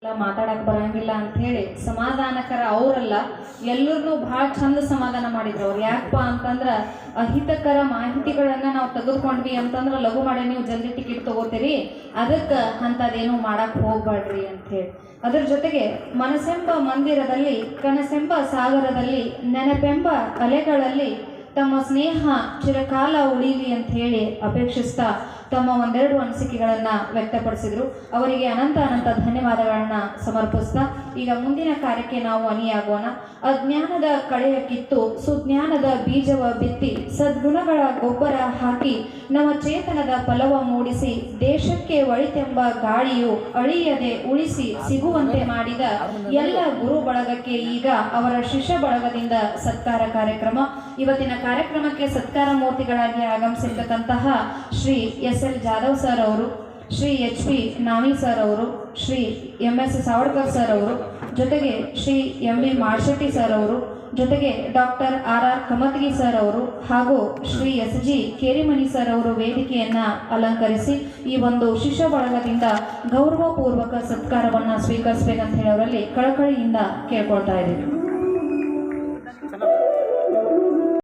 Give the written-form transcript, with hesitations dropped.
ಮಾತಾಡಕ್ ಬರಂಗಿಲ್ಲ ಅಂತ ಹೇಳಿ ಸಮಾಧಾನಕರ ಅವರಲ್ಲ ಎಲ್ಲರನ್ನೂ ಭಾಳ ಚಂದ ಸಮಾಧಾನ ಮಾಡಿದ್ರು ಅವ್ರು. ಯಾಕಪ್ಪ ಅಂತಂದ್ರ ಅಹಿತಕರ ಮಾಹಿತಿಗಳನ್ನ ನಾವು ತೆಗೆದುಕೊಂಡ್ವಿ ಅಂತಂದ್ರ ಲಘು ಮಾಡಿ ನೀವು ಜಲ್ದಿ ಟಿಕೆಟ್ ತಗೋತೀರಿ, ಅದಕ್ಕೆ ಅಂಥದ್ದೇನು ಮಾಡಕ್ ಹೋಗ್ಬೇಡ್ರಿ ಅಂತ ಹೇಳಿ. ಅದರ ಜೊತೆಗೆ ಮನಸ್ಸೆಂಬ ಮಂದಿರದಲ್ಲಿ ಕನಸೆಂಬ ಸಾಗರದಲ್ಲಿ ನೆನಪೆಂಬ ಅಲೆಗಳಲ್ಲಿ ತಮ್ಮ ಸ್ನೇಹ ಚಿರಕಾಲ ಉಳಿಲಿ ಅಂತ ಹೇಳಿ ಅಪೇಕ್ಷಿಸ್ತಾ ತಮ್ಮ ಒಂದೆರಡು ಅನಿಸಿಕೆಗಳನ್ನು ವ್ಯಕ್ತಪಡಿಸಿದ್ರು. ಅವರಿಗೆ ಅನಂತ ಧನ್ಯವಾದಗಳನ್ನ ಸಮರ್ಪಿಸ್ತಾ ಈಗ ಮುಂದಿನ ಕಾರ್ಯಕ್ಕೆ ನಾವು ಅಣಿಯಾಗೋಣ. ಅಜ್ಞಾನದ ಕಳೆಯ ಕಿತ್ತು ಸುಜ್ಞಾನದ ಬೀಜವ ಬಿತ್ತಿ ಸದ್ಗುಣಗಳ ಗೊಬ್ಬರ ಹಾಕಿ ನಮ್ಮ ಚೇತನದ ಫಲವ ಮೂಡಿಸಿ ದೇಶಕ್ಕೆ ಒಳಿತೆಂಬ ಗಾಳಿಯು ಅಳಿಯದೆ ಉಳಿಸಿ ಸಿಗುವಂತೆ ಮಾಡಿದ ಎಲ್ಲ ಗುರು ಬಳಗಕ್ಕೆ ಈಗ ಅವರ ಶಿಷ್ಯ ಬಳಗದಿಂದ ಸತ್ಕಾರ ಕಾರ್ಯಕ್ರಮ. ಇವತ್ತಿನ ಕಾರ್ಯಕ್ರಮಕ್ಕೆ ಸತ್ಕಾರ ಮೂರ್ತಿಗಳಾಗಿ ಆಗಮಿಸಿರ್ತಕ್ಕಂತಹ ಶ್ರೀ ಎಸ್.ಎಲ್. ಜಾಧವ್ ಸರ್ ಅವರು, ಶ್ರೀ ಎಚ್.ಪಿ. ನಾವಿ ಸರ್ ಅವರು, ಶ್ರೀ ಎಂ.ಎಸ್. ಸಾವಡ್ಕರ್ ಸರ್ ಅವರು, ಜೊತೆಗೆ ಶ್ರೀ ಎಂ.ಬಿ. ಮಾರ್ಶೆಟ್ಟಿ ಸರ್ ಅವರು, ಜೊತೆಗೆ ಡಾಕ್ಟರ್ ಆರ್.ಆರ್. ಕಮತ್ಗಿ ಸರ್ ಅವರು ಹಾಗೂ ಶ್ರೀ ಎಸ್.ಜಿ. ಕೇರಿಮನಿ ಸರ್ ಅವರು ವೇದಿಕೆಯನ್ನು ಅಲಂಕರಿಸಿ ಈ ಒಂದು ಶಿಷ್ಯ ಬಳಗದಿಂದ ಗೌರವಪೂರ್ವಕ ಸತ್ಕಾರವನ್ನು ಸ್ವೀಕರಿಸಬೇಕಂತ ಹೇಳಿ ಅವರಲ್ಲಿ ಕಳಕಳಿಯಿಂದ ಕೇಳ್ಕೊಳ್ತಾ ಇದ್ದೀವಿ.